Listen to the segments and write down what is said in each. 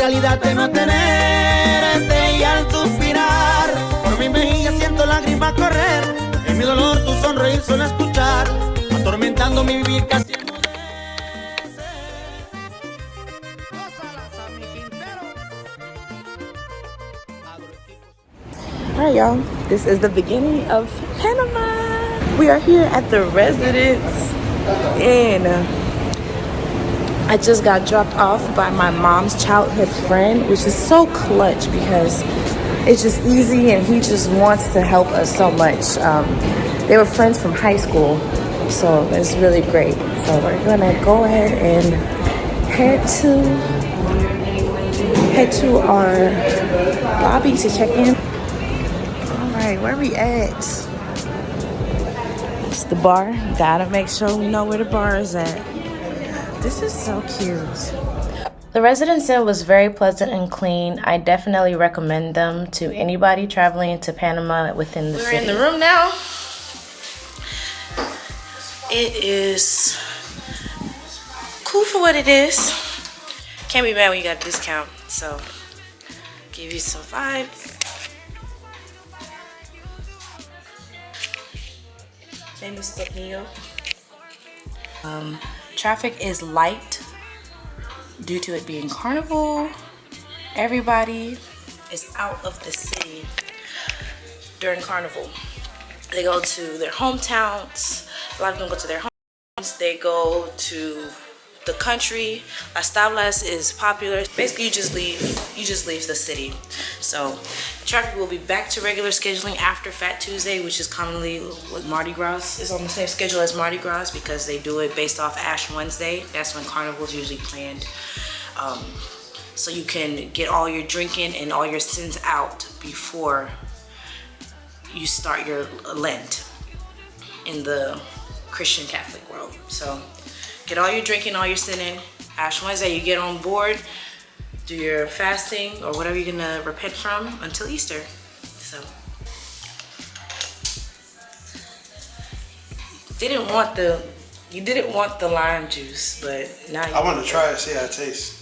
realidad temo tenerte y al suspirar por mi mejilla siento lágrimas correr. En mi dolor tu sonreír suelo escuchar, atormentando mi vivir casi enmudece. Alright y'all, this is the beginning of Panama. We are here at the residence and I just got dropped off by my mom's childhood friend, which is so clutch because it's just easy and he just wants to help us so much. They were friends from high school, so it's really great. So we're gonna go ahead and head to our lobby to check in. Alright, where we at? It's the bar. Gotta make sure we know where the bar is at. This is so cute. The residence inn was very pleasant and clean. I definitely recommend them to anybody traveling to Panama within the city. We're in the room now. It is cool for what it is. Can't be mad when you got a discount. So, give you some vibes. Famous Technio. Traffic is light due to it being Carnival. Everybody is out of the city during Carnival. They go to their hometowns. A lot of them go to their homes. They go to the country. Las Tablas is popular. Basically, you just leave the city. So traffic will be back to regular scheduling after Fat Tuesday, which is commonly what Mardi Gras is on the same schedule as Mardi Gras because they do it based off Ash Wednesday. That's when Carnival is usually planned. So you can get all your drinking and all your sins out before you start your Lent in the Christian Catholic world. So get all your drinking, all your sinning. Ash Wednesday, you get on board, do your fasting or whatever you're gonna repent from until Easter. So you didn't want the lime juice, but now you I want to try it, see how it tastes.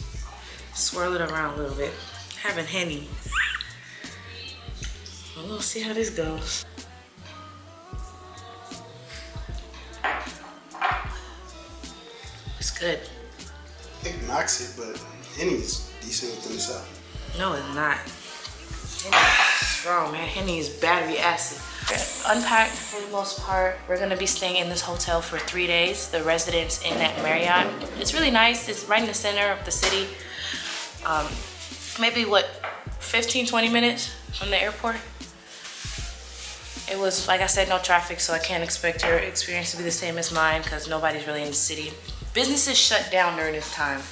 Swirl it around a little bit. Having Henny. We'll see how this goes. It's good. It knocks it, but Henny is decent within itself. No, it's not. Henny is strong, man. Henny is battery acid. Unpacked for the most part. We're gonna be staying in this hotel for 3 days. The Residence Inn at Marriott. It's really nice. It's right in the center of the city. Maybe what, 15-20 minutes from the airport. It was, like I said, no traffic, so I can't expect your experience to be the same as mine because nobody's really in the city. Businesses shut down during this time.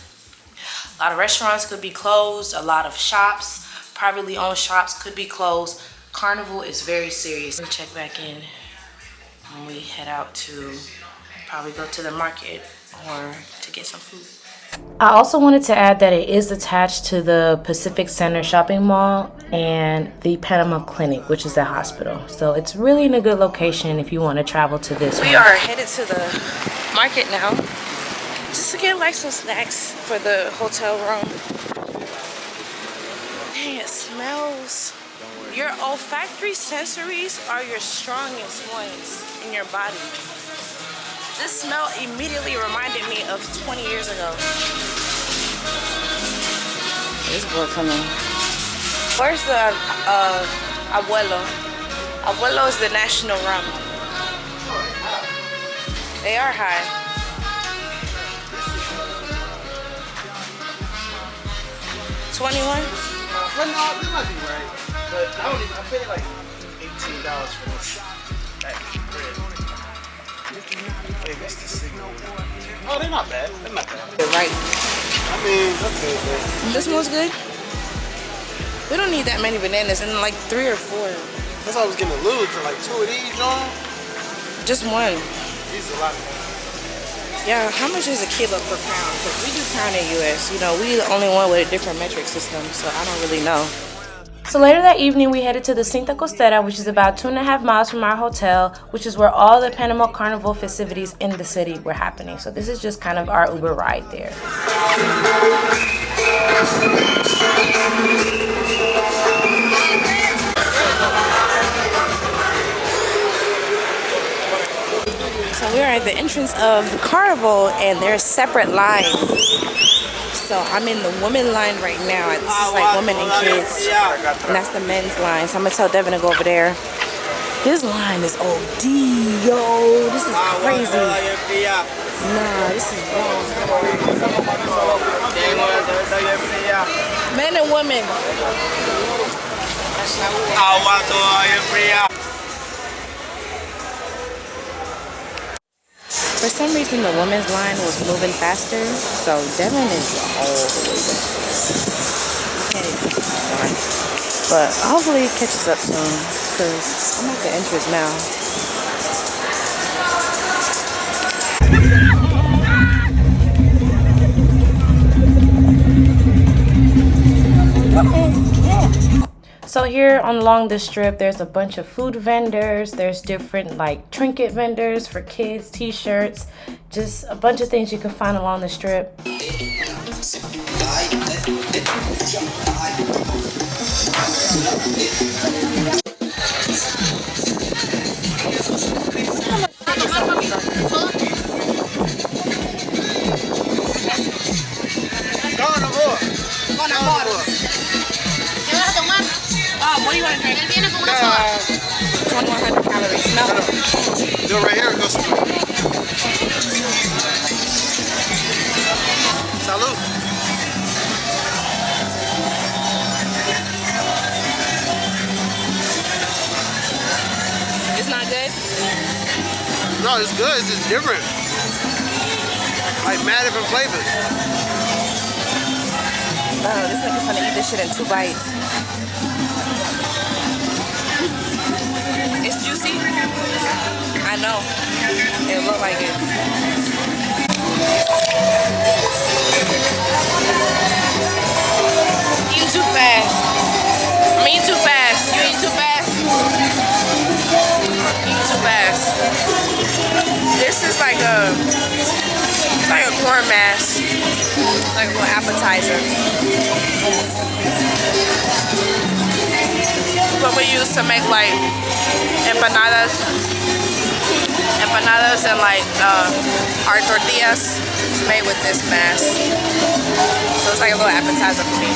A lot of restaurants could be closed. A lot of shops, privately owned shops, could be closed. Carnival is very serious. We'll check back in when we head out to probably go to the market or to get some food. I also wanted to add that it is attached to the Pacific Center shopping mall and the Panama Clinic, which is the hospital. So it's really in a good location if you want to travel to this one. We are headed to the market now just to get like some snacks for the hotel room. Dang, it smells. Your olfactory sensories are your strongest ones in your body. This smell immediately reminded me of 20 years ago. This boy coming. Where's the abuelo? Abuelo is the national rum. They are high. $21? Well, no, this might be right. But I paid like $18 for this package of bread. Maybe it's the signal. Oh, they're not bad. They're not bad. They're right. I mean, okay, but This smells good. We don't need that many bananas, and like 3 or 4. that's why I was getting a little, like 2 of these, John. Just one. These are a lot. Yeah, how much is a kilo per pound? Because we do pound in US. You know, we the only one with a different metric system, so I don't really know. So later that evening, we headed to the Cinta Costera, which is about 2.5 miles from our hotel, which is where all the Panama Carnival festivities in the city were happening. So this is just kind of our Uber ride there. So we're at the entrance of the Carnival, and there's separate lines. So I'm in the women line right now. This is like women and kids, and that's the men's line. So I'm gonna tell Devin to go over there. This line is OD, yo. This is crazy. Nah, this is wrong. Men and women. For some reason, the women's line was moving faster, so Devin is all the way back. But hopefully it catches up soon, because I'm at the entrance now. So here along this strip, there's a bunch of food vendors. There's different like trinket vendors for kids, t-shirts, just a bunch of things you can find along the strip. What do you want to drink? 2100 calories. No. Do it right here. Go Salud. It's not good? No, it's good. It's just different. Like mad different flavors. Oh, this nigga's gonna eat this shit in 2 bites. It's juicy? I know. It look like it. Eating too fast. I'm eating too fast. You eating too fast? Eating too fast. This is like a corn mash. Like a little appetizer. What we use to make like empanadas and like our tortillas made with this mash. So it's like a little appetizer for me.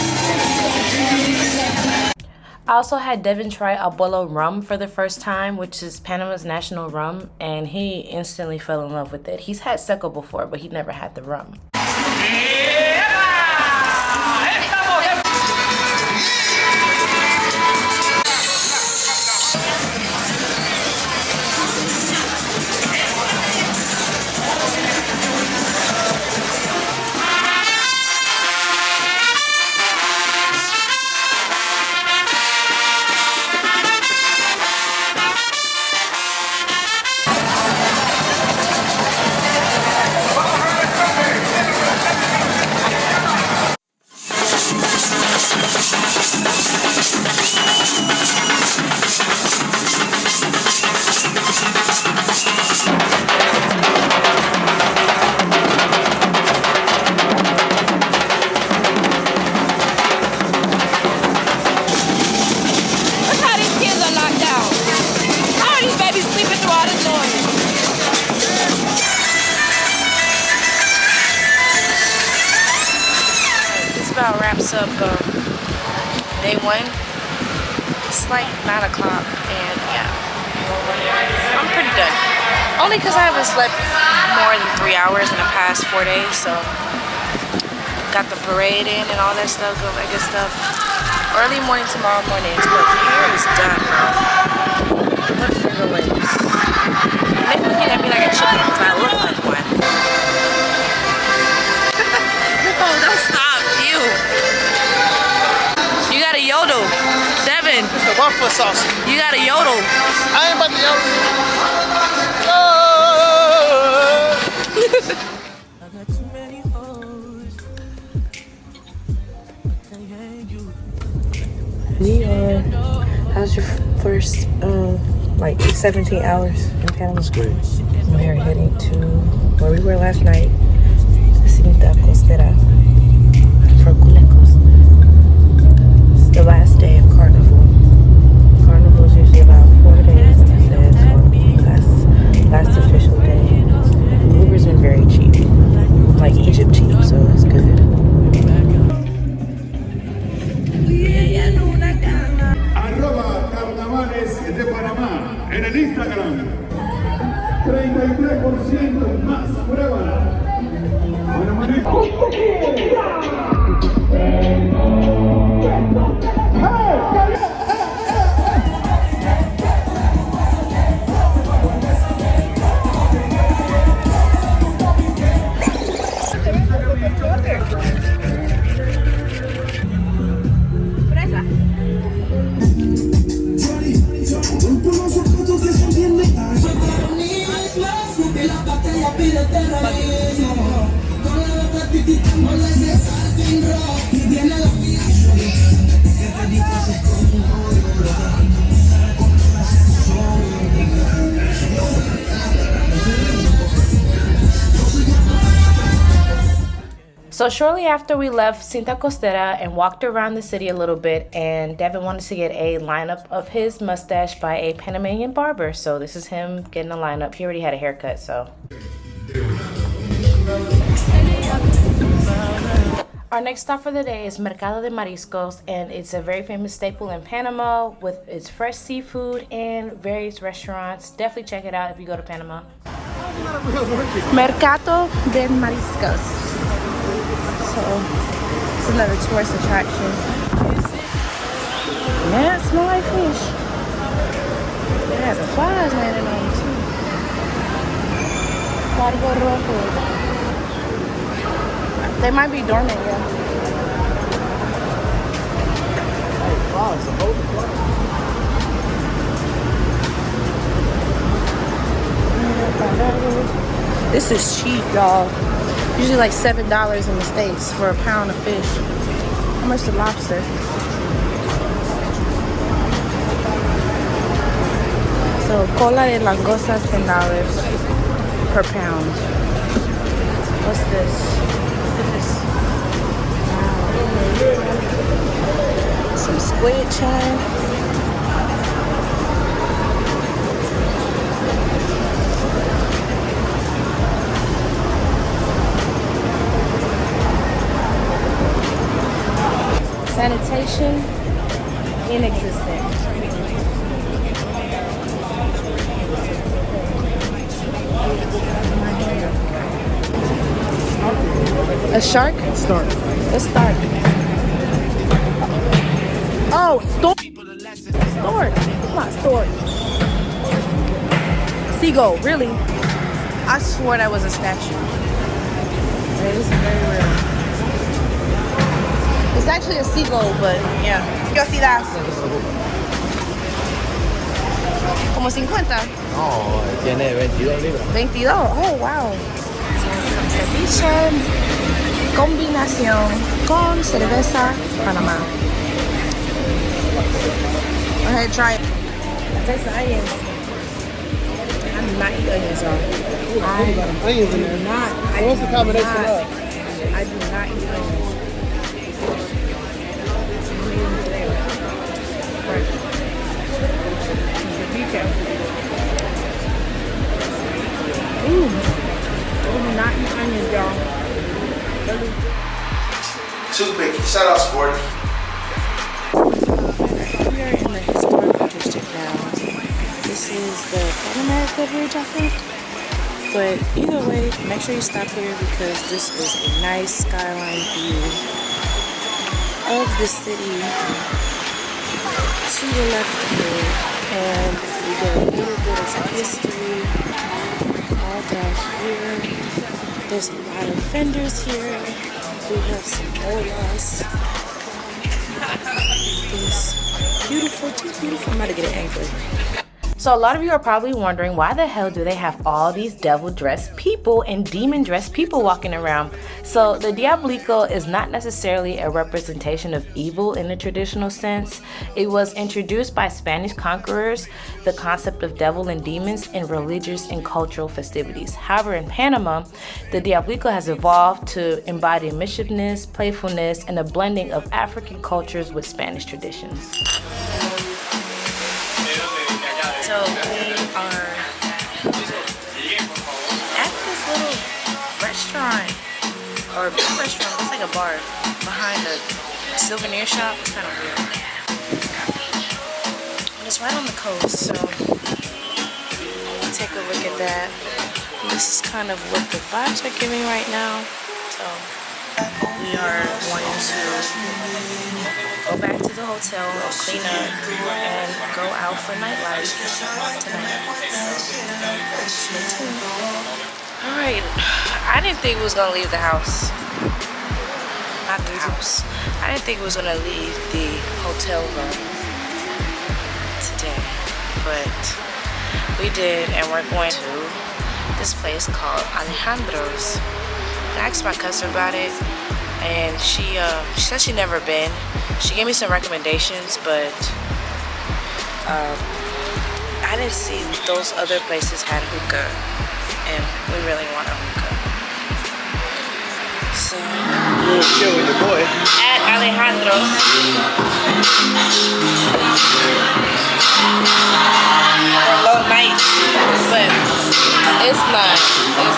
I also had Devin try Abuelo rum for the first time, which is Panama's national rum, and he instantly fell in love with it. He's had seco before, but he never had the rum. About wraps up day 1. It's like 9 o'clock, and yeah, I'm pretty done. Only because I haven't slept more than 3 hours in the past 4 days, so got the parade in and all that stuff, that good stuff. Early morning tomorrow morning, but hair is done, bro. Look finger waves. And they looking at me like a chicken because I look like one. No, don't stop. You gotta yodel. Devin. It's the waffle sauce. You gotta yodel. I ain't about to yodel. I got too many hoes. I can't hang you. We are. How's your first like 17 hours in Panama? That's great. We are heading to where we were last night, the Cinta Costera for Culecos. It's the last day of Carnival. Carnival is usually about 4 days, like I said, so last official day. The Uber's been very cheap, like Egypt cheap, so that's good. Carnavales de Panamá en el Instagram. 33% más prueba. So shortly after we left Cinta Costera and walked around the city a little bit, and Devin wanted to get a lineup of his mustache by a Panamanian barber. So this is him getting a lineup. He already had a haircut, so. Our next stop for the day is Mercado de Mariscos, and it's a very famous staple in Panama with its fresh seafood and various restaurants. Definitely check it out if you go to Panama. Mercado de Mariscos. So it's another tourist attraction. Yeah, it smells like fish. It has the flies landing on it too. Código rojo. They might be dormant, yeah. This is cheap, y'all. Usually like $7 in the States for a pound of fish. How much the lobster? So cola de langosta, $10 per pound. What's this? Look at this. Wow. Some squid chime. Sanitation, inexistent. A shark? Start. Let's start. Oh, stork. Stork. It's not stork. Seagull, really? I swore that was a statue. Yeah, this is very real. It's actually a seagull, but yeah. Yo sí das. Como 50. No, tiene 22 libras. 22. Oh, wow. Ceviche, combinación con cerveza Panamá. Go ahead, try it. Taste the onions. I do not eat onions, y'all. Onions in there. What's the combination of? I do not eat onions. Ooh, I do not eat onions, y'all. Too picky. Shout out, Sporty. We are in the historical district now. This is the Panama Bridge, I think. But either way, make sure you stop here because this is a nice skyline view of the city to the left here. And we get a little bit of history all down here. There's a lot of vendors here. We have some olas. This beautiful, just beautiful. I'm about to get an anchor. So a lot of you are probably wondering, why the hell do they have all these devil-dressed people and demon-dressed people walking around? So the Diablico is not necessarily a representation of evil in the traditional sense. It was introduced by Spanish conquerors, the concept of devil and demons in religious and cultural festivities. However, in Panama, the Diablico has evolved to embody mischievousness, playfulness, and a blending of African cultures with Spanish traditions. So we are at this little restaurant, or big restaurant, looks like a bar, behind a souvenir shop. It's kind of weird. And it's right on the coast, so take a look at that. This is kind of what the vibes are giving right now. So we are going to go back to the hotel, clean up, and go out for nightlife tonight. So stay tuned. Alright, I didn't think we was gonna leave the house. Not the house. I didn't think we was gonna leave the hotel room today. But we did, and we're going to this place called Alejandro's. I asked my cousin about it, and she said she'd never been. She gave me some recommendations, but I didn't see those other places had hookah, and we really want a hookah. So You were chill with your boy. at Alejandro's. For a long night, but it's not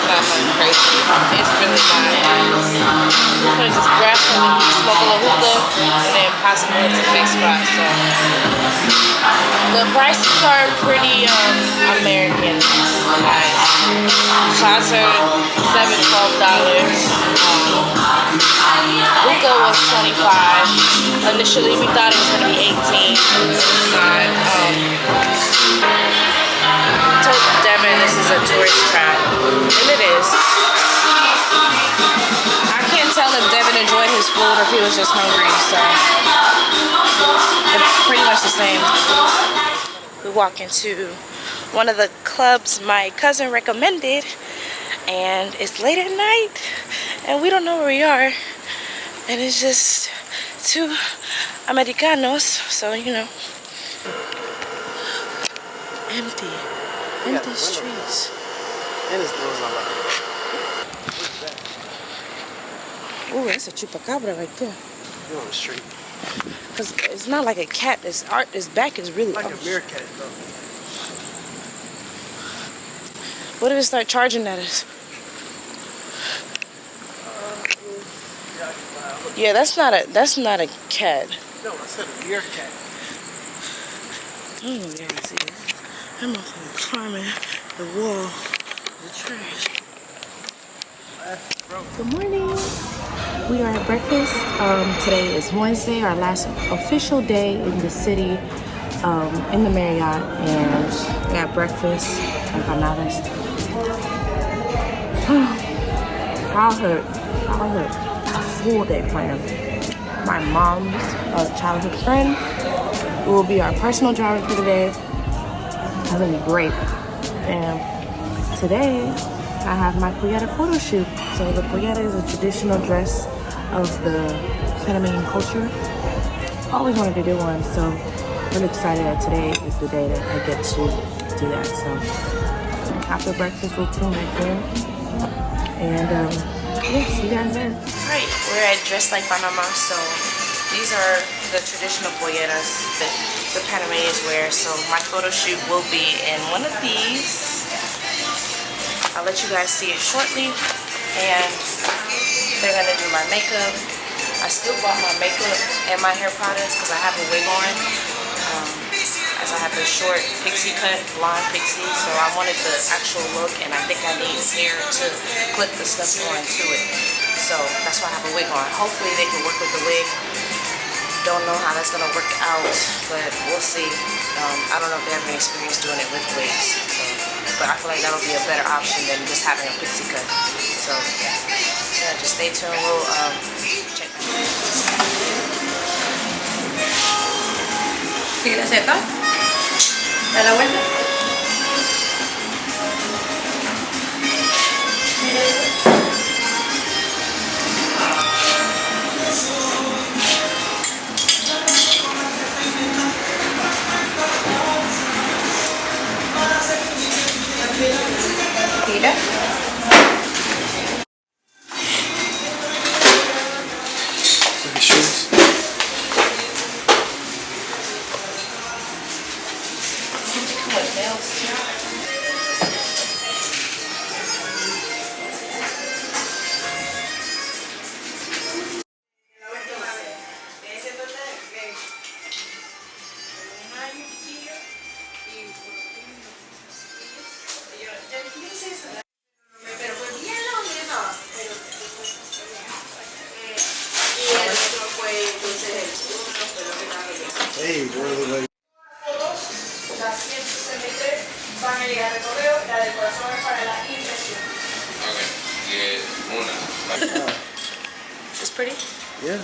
nothing crazy. It's really not. We're gonna just grab some and smoke a little hookah, and then possibly hit the big spot. So the prices are pretty American nice. Shots are $7-12. Hookah was $25. Initially we thought it was gonna be $18. It's not. Told Devin this is a tourist trap, and it is. I can't tell if Devin enjoyed his food or if he was just hungry, so it's pretty much the same. We walk into one of the clubs my cousin recommended, and it's late at night, and we don't know where we are, and it's just two Americanos, so you know, empty streets. And his doors are like. Ooh, that's a chupacabra right there. You're on the street. Cause it's not like a cat. His back is really Like arched. a meerkat, though. What if it start charging at us? Yeah, that's not a cat. No, I said a meerkat. Oh yeah, see that? That motherfucker climbing the wall, the trash. Good morning. We are at breakfast. Today is Wednesday, our last official day in the city, in the Marriott, and we got breakfast and empanadas. Childhood. A full day planned. My mom's childhood friend will be our personal driver for the day. It's gonna be great. And today I have my pollera photo shoot. So the pollera is a traditional dress of the Panamanian culture. Always wanted to do one, so really excited that today is the day that I get to do that. So after breakfast we'll tune back in, and yeah, see you guys there. Alright, we're at Dress Like Panama. So these are the traditional polleras that the Panamanians wear. So my photo shoot will be in one of these. I'll let you guys see it shortly, and they're gonna do my makeup. I still bought my makeup and my hair products because I have a wig on, as I have a short pixie cut, blonde pixie, so I wanted the actual look, and I think I need hair to clip the stuff onto it. So that's why I have a wig on. Hopefully they can work with the wig. Don't know how that's gonna work out, but we'll see. I don't know if they have any experience doing it with wigs, so, but I feel like that'll be a better option than just having a pixie cut. So yeah, just stay tuned. We'll check that out. ¿Quieres aceptar? ¿Da la vuelta? Yeah. Look at shoes. Come with nails too. Hey, bro, like. Las 163 van a llegar de correo, la del corazón es para la impresión. It's pretty? Yeah.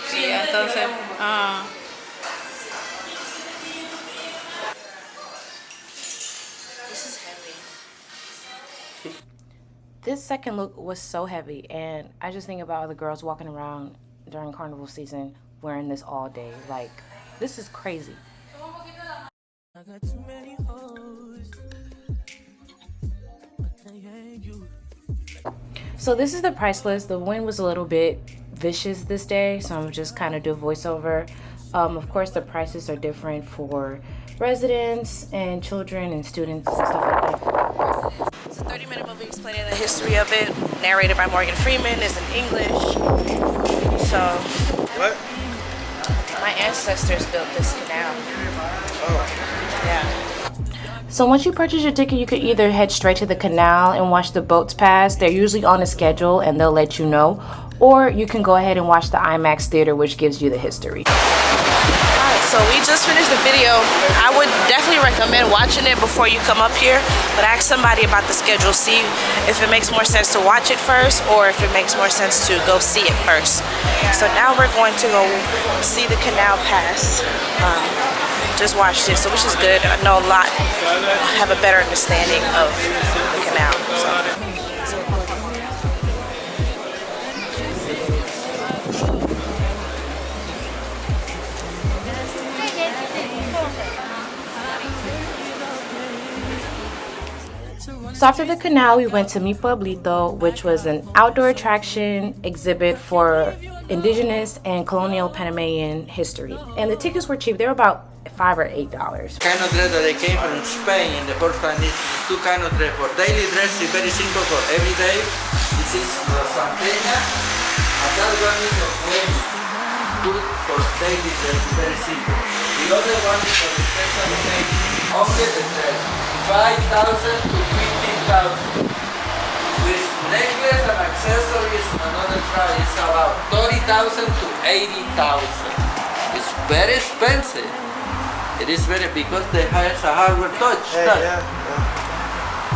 Sí, entonces, this is heavy. This second look was so heavy, and I just think about all the girls walking around during carnival season wearing this all day. Like, this is crazy. So this is the price list. The wind was a little bit vicious this day, so I'm just kind of do voiceover. Of course, the prices are different for residents and children and students and stuff like that. It's a 30-minute movie explaining the history of it, narrated by Morgan Freeman. It's in English. So, What? my ancestors built this canal. Oh. Yeah. So once you purchase your ticket, you can either head straight to the canal and watch the boats pass. They're usually on a schedule and they'll let you know. Or you can go ahead and watch the IMAX theater, which gives you the history. Alright, so we just finished the video. I would definitely recommend watching it before you come up here. But ask somebody about the schedule. See if it makes more sense to watch it first or if it makes more sense to go see it first. So now we're going to go see the canal pass. Just watched it, so which is good. I know a lot, have a better understanding of the canal. So after the canal, we went to Mi Pueblito, which was an outdoor attraction exhibit for indigenous and colonial Panamanian history. And the tickets were cheap. They were about $5 or $8. Kind of dress that they came from Spain in the first time is two kind of dress. For daily dress is very simple for every day. This is the Santeña, and that one is the very good for daily dress, very simple. The other one is for the special occasion. Only the dress, 5,000 to 15,000. With necklace and accessories, another price is about 30,000 to 80,000. It's very expensive. It is very, because they have a hardware touch. Yeah.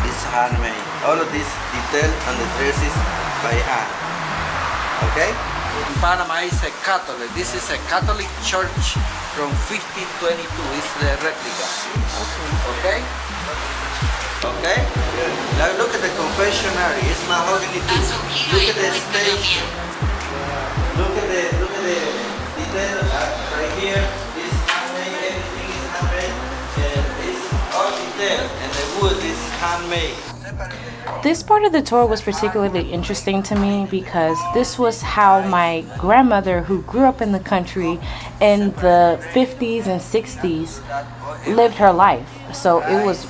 It's handmade. All of this detail on the dress is by hand. Okay? Panama is a Catholic. This is a Catholic church from 1522. It's the replica. Okay? Okay? Now look at the confessionary. It's mahogany too. Look at the station. Look at the detail right here. It's handmade. Everything is handmade. And it's all detail. And the wood is handmade. This part of the tour was particularly interesting to me because this was how my grandmother, who grew up in the country in the 50s and 60s, lived her life. So it was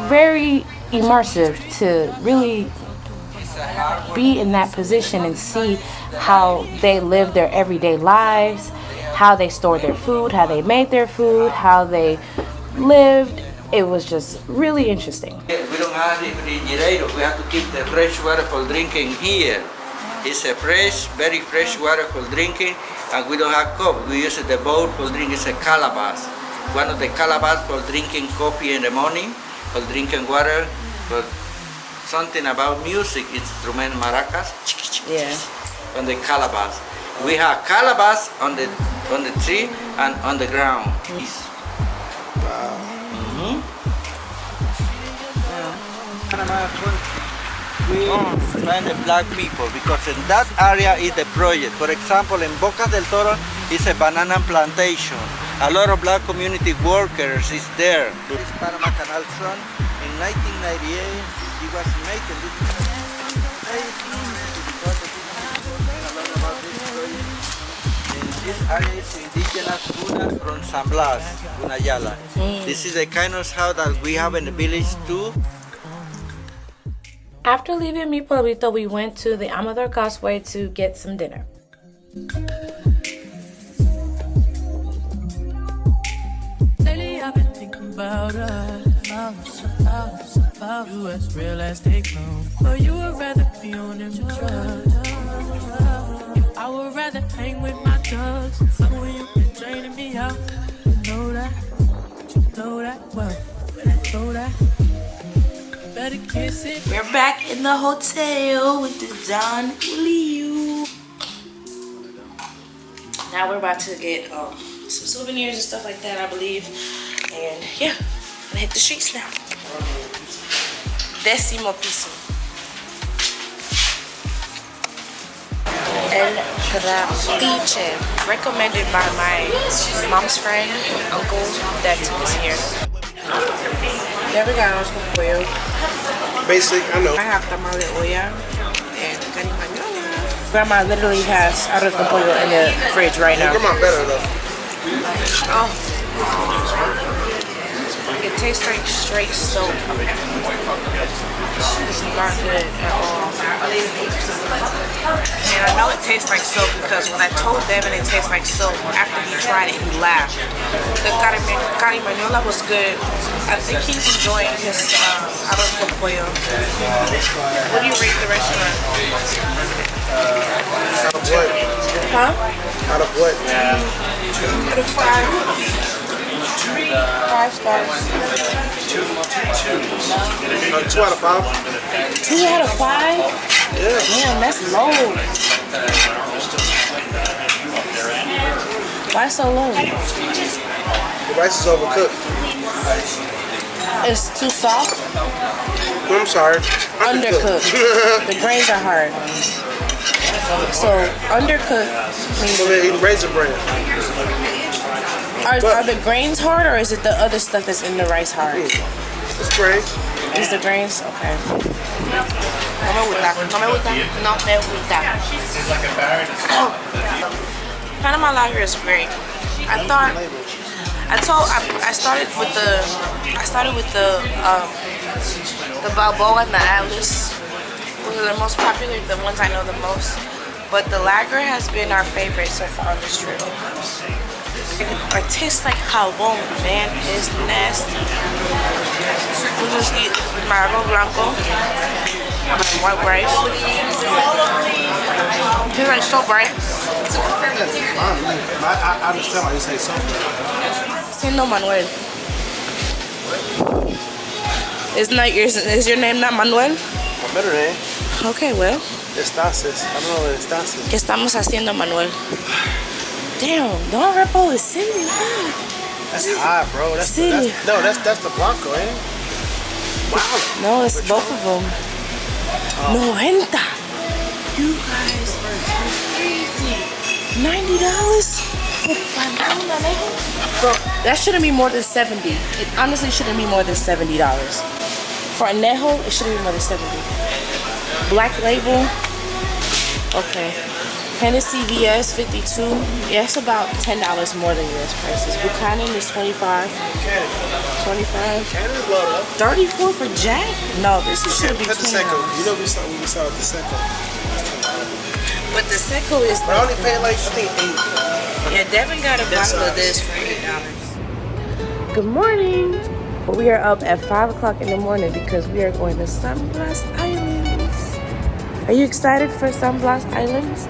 very immersive to really be in that position and see how they lived their everyday lives, how they stored their food, how they made their food, how they lived. It was just really interesting. We don't have refrigerator. We have to keep the fresh water for drinking here. It's a fresh, very fresh water for drinking, and we don't have cup. We use the bowl for drinking. It's a calabash. One of the calabash for drinking coffee in the morning, for drinking water, for something about music, instrument maracas. Yeah. On the calabash. We have calabash on the tree and on the ground. Panama 20. we find the black people because in that area is the project. For example, in Boca del Toro is a banana plantation. A lot of black community workers is there. This Panama Canal son, in 1998, he was making this This area is indigenous Guna from San Blas, Gunayala. This is the kind of house that we have in the village too. After leaving Mi Pueblito, we went to the Amador Causeway to get some dinner. Lately I've been thinking about us, about you as real as they come. But you would rather be on them drugs. I would rather hang with my thugs. So when you been draining me out, you know that well, better know that. Better kiss it. We're back in the hotel with the Don Julio. Now we're about to get some souvenirs and stuff like that, I believe. And yeah, gonna hit the streets now. Décimo piso. El Trapiche, recommended by my mom's friend, uncle that took us here. There we go, pollo. Basic, I know. I have tamale de olla and carimañola. Grandma literally has arroz con pollo in the fridge right now. Come on, better though. Oh. It tastes like straight soap. It's not good at all. And I know it tastes like soap because when I told Devin it tastes like soap, after he tried it, he laughed. The carimañola was good. I think he's enjoying his arroz con pollo. What do you rate the restaurant? Out of what? Huh? Out of what? Out of 5. 5 stars. 2 out of 5? 2 out of 5? Yeah. Damn, that's low. Why so low? The rice is overcooked. It's too soft? I'm sorry. Undercooked. The grains are hard. So, undercooked means... So they're eating raisin bran. Are the grains hard, or is it the other stuff that's in the rice hard? It's grains. Is the grains? Okay. No me gusta. No me gusta. No me gusta. Panama lager is great. I started with the Balboa and the Atlas. Those are the most popular, the ones I know the most. But the lager has been our favorite so far on this trip. It tastes like jabón, man. It's nasty. We'll just eat my arroz blanco, my white rice. Tastes like soap, right? I understand why you say something. Siendo Manuel. Is your name not Manuel? My better name. Okay, well. Estasis. I don't know what Estasis. ¿Qué estamos haciendo, Manuel? Damn, Don Repo is sitting high. That's high, bro. That's the Blanco, ain't it? Wow. No, it's both of them. 90. You guys are crazy. $90 for Anejo? Bro, that shouldn't be more than $70. It honestly shouldn't be more than $70. For Anejo, it shouldn't be more than $70. Black Label. Okay. Hennessy VS 52. Yeah, it's about $10 more than US prices. Buchanan is 25. 25. 34 for Jack? No, this should be $20. You know we saw the Seco. But the Seco is. But I only paid like I think $8. Yeah, Devin got a bottle of this for $8. Good morning. We are up at 5 o'clock in the morning because we are going to San Blas Islands. Are you excited for San Blas Islands?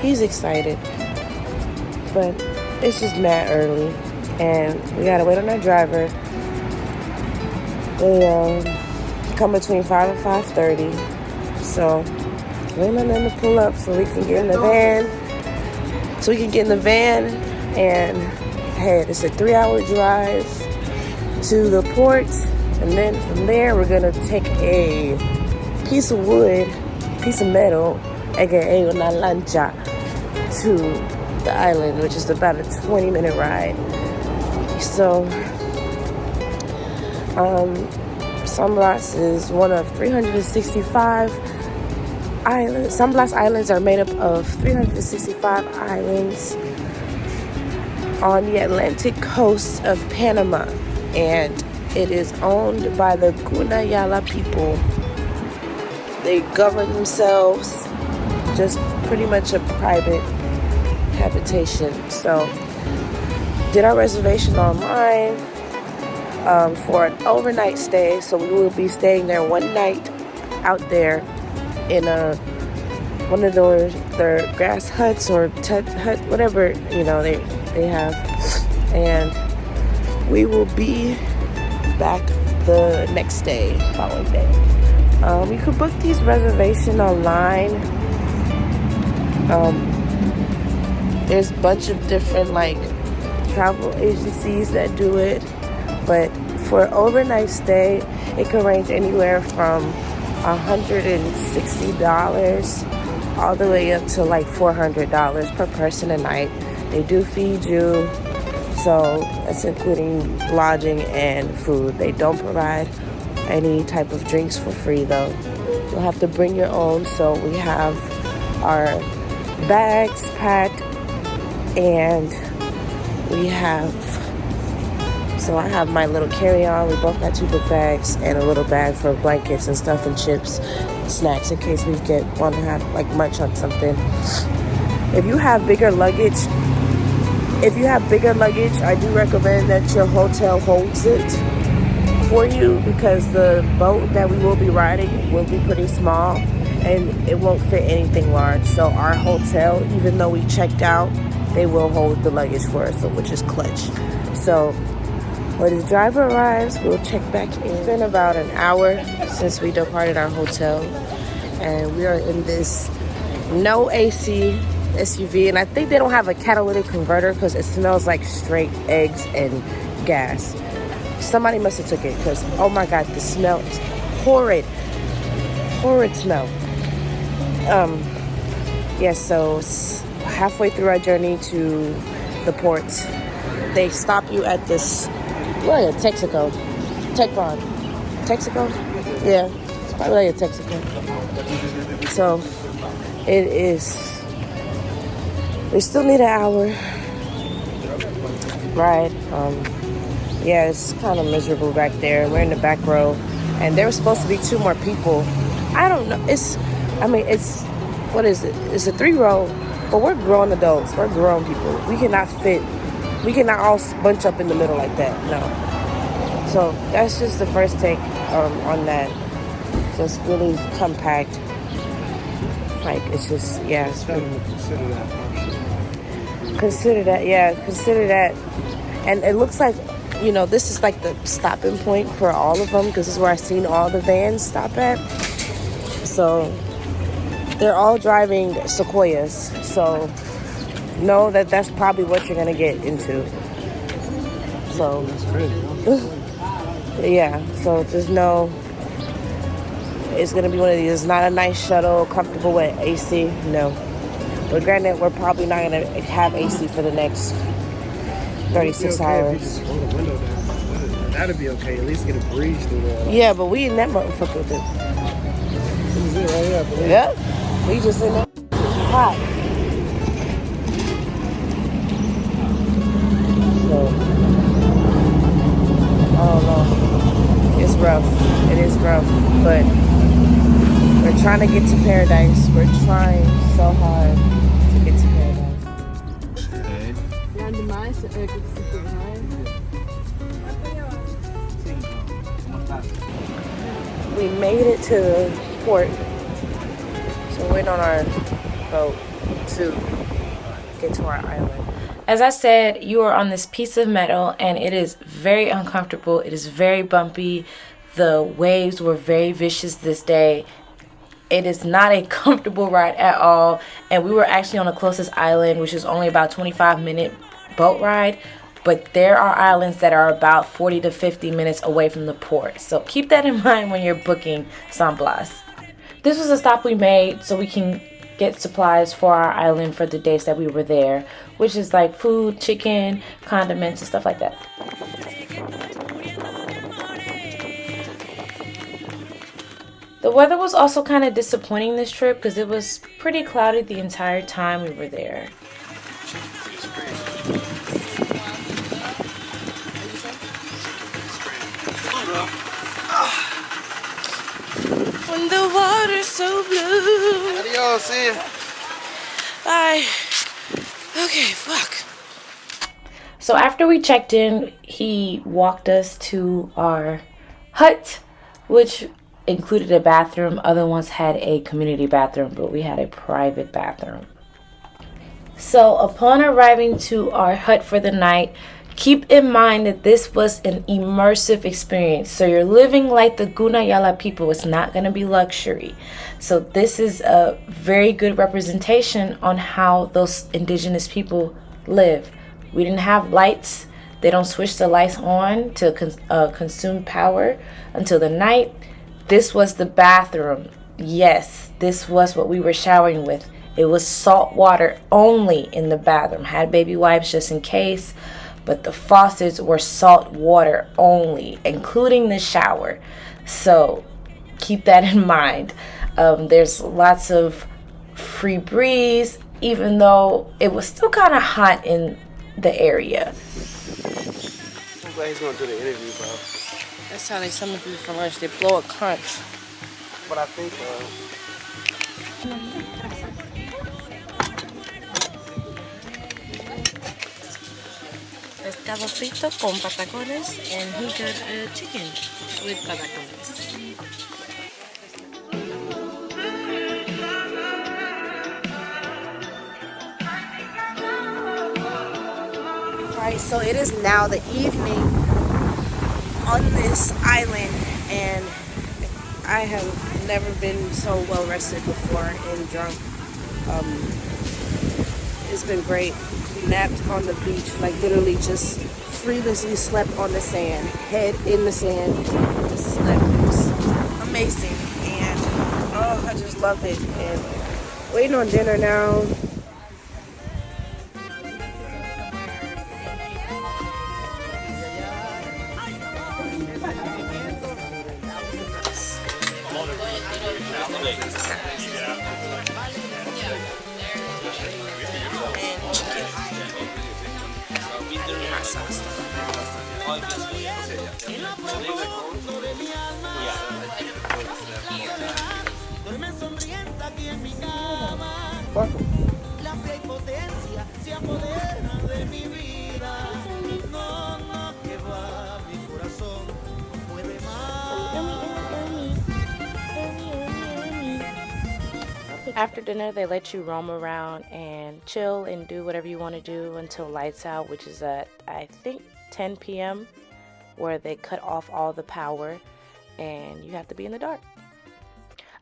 He's excited, but it's just mad early, and we gotta wait on our driver. They come between 5 and 5:30, so waiting on them to pull up so we can get in the van. And head. It's a 3-hour drive to the port, And then from there, we're gonna take a piece of wood, piece of metal, aka una lancha, to the island, which is about a 20-minute ride. So, San Blas is one of 365 islands. San Blas Islands are made up of 365 islands on the Atlantic coast of Panama, and it is owned by the Gunayala people. They govern themselves, just pretty much a private habitation. So, did our reservation online for an overnight stay. So we will be staying there one night out there in one of their grass huts or hut, whatever they have, and we will be back the next day, following day. You could book these reservations online. There's a bunch of different travel agencies that do it, but for an overnight stay, it could range anywhere from $160 all the way up to $400 per person a night. They do feed you, so that's including lodging and food. They don't provide any type of drinks for free though. You'll have to bring your own. So we have our bags packed, and I have my little carry-on. We both got 2 book bags and a little bag for blankets and stuff and chips, snacks in case we want to have munch on something. If you have bigger luggage, I do recommend that your hotel holds it for you, because the boat that we will be riding will be pretty small and it won't fit anything large. So our hotel, even though we checked out, they will hold the luggage for us, which is clutch. So when the driver arrives, we'll check back in. It's been about an hour since we departed our hotel, and we are in this no AC SUV, and I think they don't have a catalytic converter because it smells like straight eggs and gas. Somebody must have took it, because oh my god, the smell is horrid smell. So halfway through our journey to the port, they stop you at this Texaco. Yeah, it's probably like a Texaco. So we still need an hour ride. It's kind of miserable back there. We're in the back row, and there was supposed to be 2 more people. I don't know. What is it? It's a 3-row, but we're grown adults. We're grown people. We cannot all bunch up in the middle like that. No. So that's just the first take on that. Just really compact. It's just, it's really, consider that. And it looks like, this is the stopping point for all of them, because this is where I've seen all the vans stop at. So they're all driving Sequoias. So know that that's probably what you're going to get into. So, so just know it's going to be one of these. It's not a nice shuttle, comfortable with AC, no. But granted, we're probably not going to have AC for the next 36 hours. That'd be okay. At least get a breeze through there. Yeah, but we in that motherfucker with it. This is it right here, I believe. Yep. We just in there. Hot. So, I don't know. It's rough. It is rough. But we're trying to get to paradise. We're trying so hard to get to paradise. We made it to the port. So we're waiting on our boat to get to our island. As I said, you are on this piece of metal, and it is very uncomfortable. It is very bumpy. The waves were very vicious this day. It is not a comfortable ride at all. And we were actually on the closest island, which is only about a 25-minute boat ride. but there are islands that are about 40 to 50 minutes away from the port. So keep that in mind when you're booking San Blas. This was a stop we made so we can get supplies for our island for the days that we were there, which is like food, chicken, condiments, and stuff like that. The weather was also kind of disappointing this trip because it was pretty cloudy the entire time we were there. When the water's so blue. Adios, see ya. Bye. Okay, fuck. So after we checked in, he walked us to our hut, which included a bathroom. Other ones had a community bathroom, but we had a private bathroom. So upon arriving to our hut for the night, keep in mind that this was an immersive experience. So you're living like the Gunayala people. It's not going to be luxury. So this is a very good representation on how those indigenous people live. We didn't have lights. They don't switch the lights on to consume power until the night. This was the bathroom. Yes, this was what we were showering with. It was salt water only in the bathroom. Had baby wipes just in case, but the faucets were salt water only, including the shower. So keep that in mind. There's lots of free breeze, even though it was still kind of hot in the area. I'm glad he's gonna do the interview, bro. That's how they summon people for lunch. They blow a crunch. But I think, Pescado frito con patacones, and he got chicken with patacones. Right, so it is now the evening on this island, and I have never been so well rested before and drunk. It's been great. Napped on the beach, like literally just freelessly slept on the sand, head in the sand, just slept. It was amazing, and oh, I just love it. And waiting on dinner now. Duerme sonriente aquí en mi cama. La fe y potencia se apodera de mi vida. No, no, que va, mi corazón no puede más. After dinner, they let you roam around and chill and do whatever you want to do until lights out, which is at, I think, 10 p.m., where they cut off all the power and you have to be in the dark.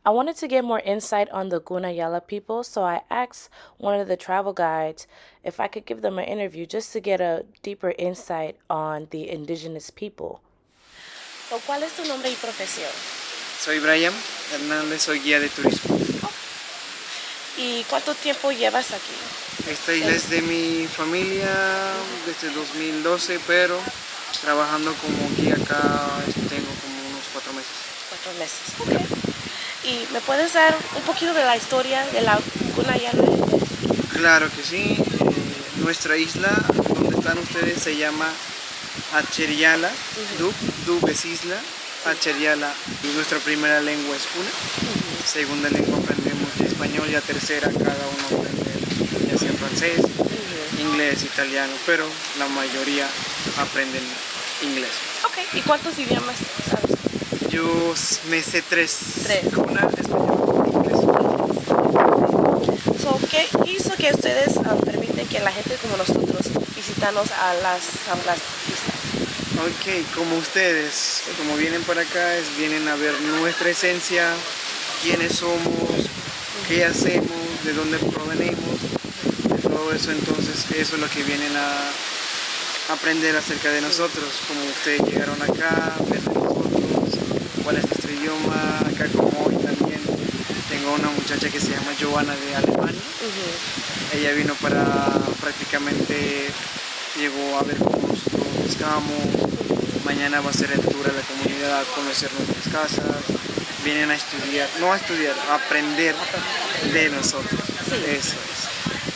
I wanted to get more insight on the Gunayala people, so I asked one of the travel guides if I could give them an interview just to get a deeper insight on the indigenous people. So, ¿cuál es tu nombre y profesión? Soy Brian Hernández, soy guía de turismo. ¿Y cuánto tiempo llevas aquí? Esta isla es de mi familia desde 2012, pero trabajando como guía acá tengo como unos 4 meses. 4 meses, ok. ¿Y me puedes dar un poquito de la historia de la Gunayala? Claro que sí. Nuestra isla, donde están ustedes, se llama Acheriala. Dub es isla, Acheriala. Y nuestra primera lengua es Cuna. Segunda lengua aprendemos español, y la tercera cada uno aprende ya sea francés, inglés, italiano, pero la mayoría aprenden inglés. Ok, ¿y cuántos idiomas sabes? Yo me sé 3. Una, español, inglés. So, ¿qué hizo que ustedes permiten que la gente como nosotros visitanos a las San Blas Islas? Ok, como ustedes, como vienen para acá, vienen a ver nuestra esencia, quiénes somos, qué hacemos, de dónde provenimos, de todo eso. Entonces eso es lo que vienen aprender acerca de nosotros, como ustedes llegaron acá, ver de nosotros, cuál es nuestro idioma, acá como hoy también. Tengo una muchacha que se llama Giovanna de Alemania. Ella vino para prácticamente, llegó a ver cómo nosotros pescamos. Mañana va a ser el tour a la comunidad, a conocer nuestras casas. Vienen a estudiar, no a estudiar, a aprender de nosotros. Sí. Eso es.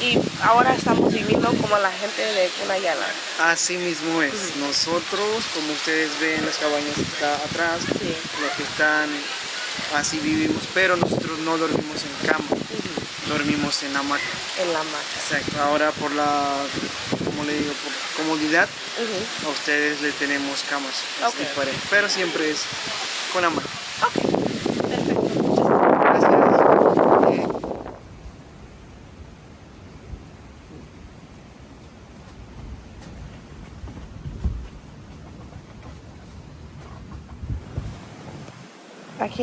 Y ahora estamos viviendo como la gente de Cunayala. Así mismo es. Nosotros, como ustedes ven, las cabañas están atrás, los que están, así vivimos, pero nosotros no dormimos en cama, dormimos en hamaca. En la hamaca. Exacto. Ahora por la, como le digo, por comodidad, a ustedes le tenemos camas, es diferente, pero siempre es con hamaca. Perfecto.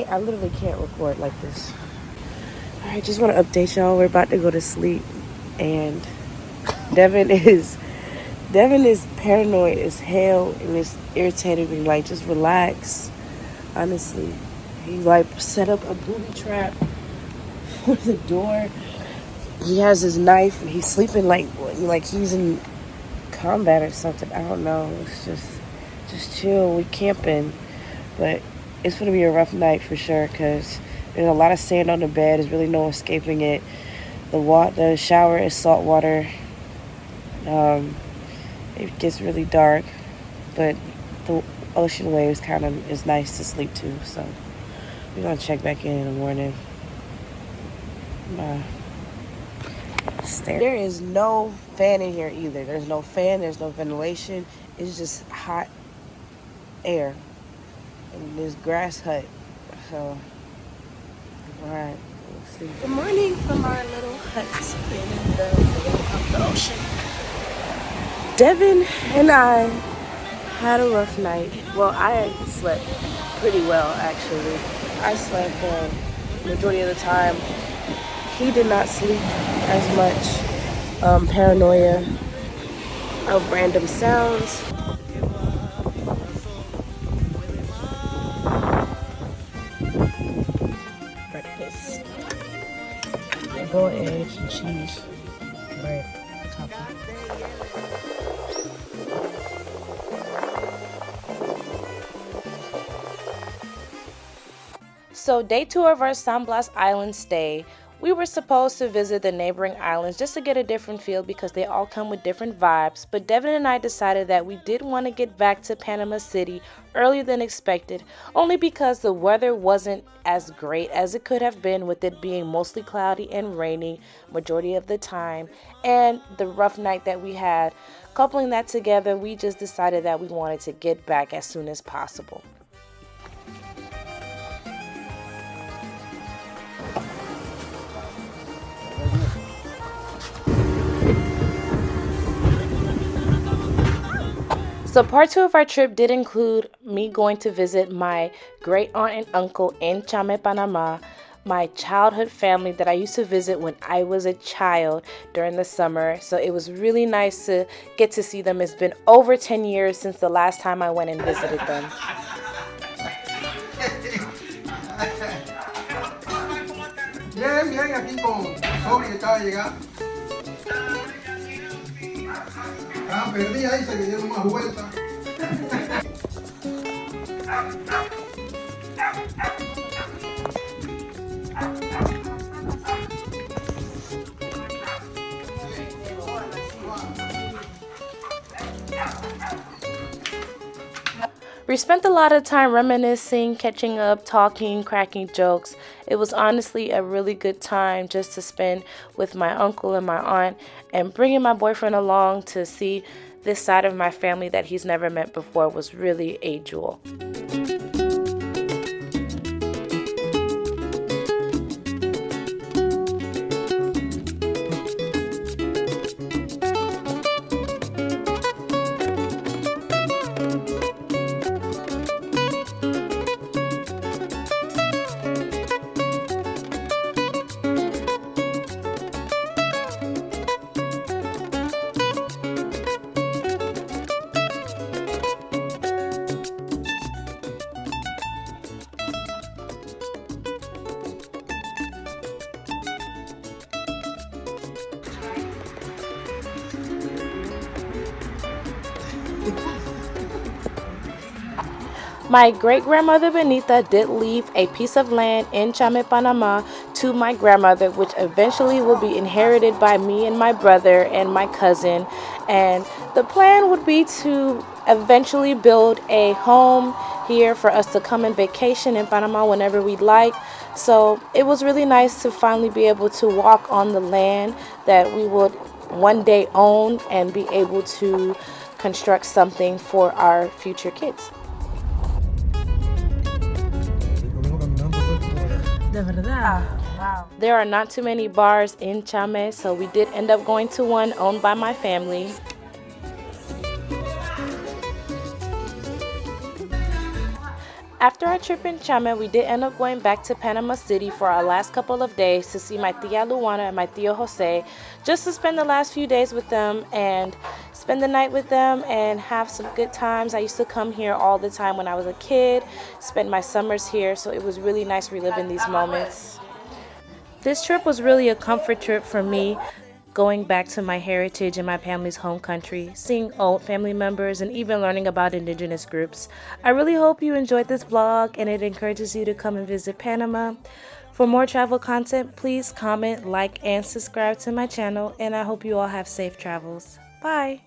I literally can't record like this. Alright, just want to update y'all. We're about to go to sleep. And Devin is paranoid as hell and it's irritating me. Like, just relax. Honestly. He like set up a booby trap for the door. He has his knife and he's sleeping like he's in combat or something. I don't know. It's just chill. We're camping. But it's going to be a rough night for sure because there's a lot of sand on the bed. There's really no escaping it. The shower is salt water. It gets really dark, but the ocean waves is nice to sleep to. So we're going to check back in the morning. There is no fan in here either. There's no fan. There's no ventilation. It's just hot air. And this grass hut. So, alright, we'll see. Good morning from our little hut in the middle of the ocean. Devin and I had a rough night. Well, I slept pretty well, actually. I slept the majority of the time. He did not sleep as much. Paranoia of random sounds. Breakfast. Boiled eggs and cheese. Bread. Coffee. So day 2 of our San Blas Islands stay, we were supposed to visit the neighboring islands just to get a different feel because they all come with different vibes, but Devin and I decided that we did want to get back to Panama City earlier than expected, only because the weather wasn't as great as it could have been with it being mostly cloudy and raining majority of the time, and the rough night that we had. Coupling that together, we just decided that we wanted to get back as soon as possible. So part 2 of our trip did include me going to visit my great aunt and uncle in Chame, Panama, my childhood family that I used to visit when I was a child during the summer. So it was really nice to get to see them. It's been over 10 years since the last time I went and visited them. Bien, aquí con Sobri que acaba de llegar. Ah, perdí ahí, se me dieron más vueltas. We spent a lot of time reminiscing, catching up, talking, cracking jokes. It was honestly a really good time just to spend with my uncle and my aunt, and bringing my boyfriend along to see this side of my family that he's never met before was really a jewel. My great-grandmother Benita did leave a piece of land in Chame, Panama to my grandmother, which eventually will be inherited by me and my brother and my cousin. And the plan would be to eventually build a home here for us to come and vacation in Panama whenever we'd like. So it was really nice to finally be able to walk on the land that we would one day own and be able to construct something for our future kids. De verdad. Wow. There are not too many bars in Chame, so we did end up going to one owned by my family. After our trip in Chame, we did end up going back to Panama City for our last couple of days to see my tia Luana and my tío Jose, just to spend the last few days with them and spend the night with them and have some good times. I used to come here all the time when I was a kid, spend my summers here, so it was really nice reliving these moments. This trip was really a comfort trip for me, going back to my heritage and my family's home country, seeing old family members, and even learning about indigenous groups. I really hope you enjoyed this vlog and it encourages you to come and visit Panama. For more travel content, please comment, like, and subscribe to my channel, and I hope you all have safe travels. Bye!